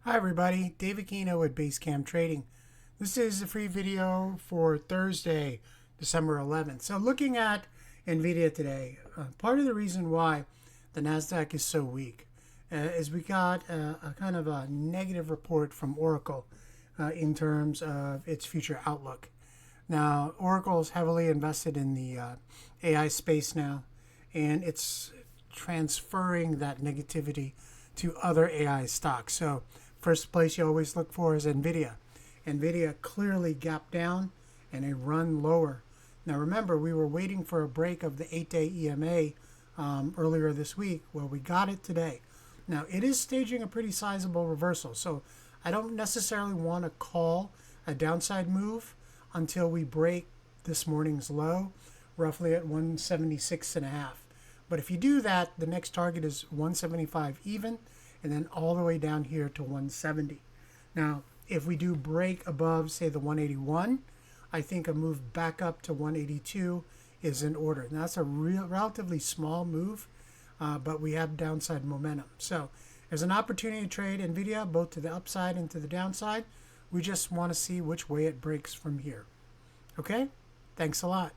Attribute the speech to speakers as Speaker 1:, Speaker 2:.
Speaker 1: Hi everybody, David Kino with Basecamp Trading. This is a free video for Thursday, December 11th. So looking at NVDA today, part of the reason why the NASDAQ is so weak is we got a kind of a negative report from Oracle in terms of its future outlook. Now, Oracle is heavily invested in the AI space now, and it's transferring that negativity to other AI stocks. So first place you always look for is NVDA. NVIDIA clearly gapped down and a run lower. Now remember, we were waiting for a break of the 8-day EMA earlier this week. Well, we got it today. Now it is staging a pretty sizable reversal, so I don't necessarily want to call a downside move until we break this morning's low, roughly at 176.5. But if you do that, the next target is 175 even, and then all the way down here to 170. Now, if we do break above, say, the 181, I think a move back up to 182 is in order. Now, that's a relatively small move, but we have downside momentum. So there's an opportunity to trade NVIDIA both to the upside and to the downside. We just want to see which way it breaks from here. Okay? Thanks a lot.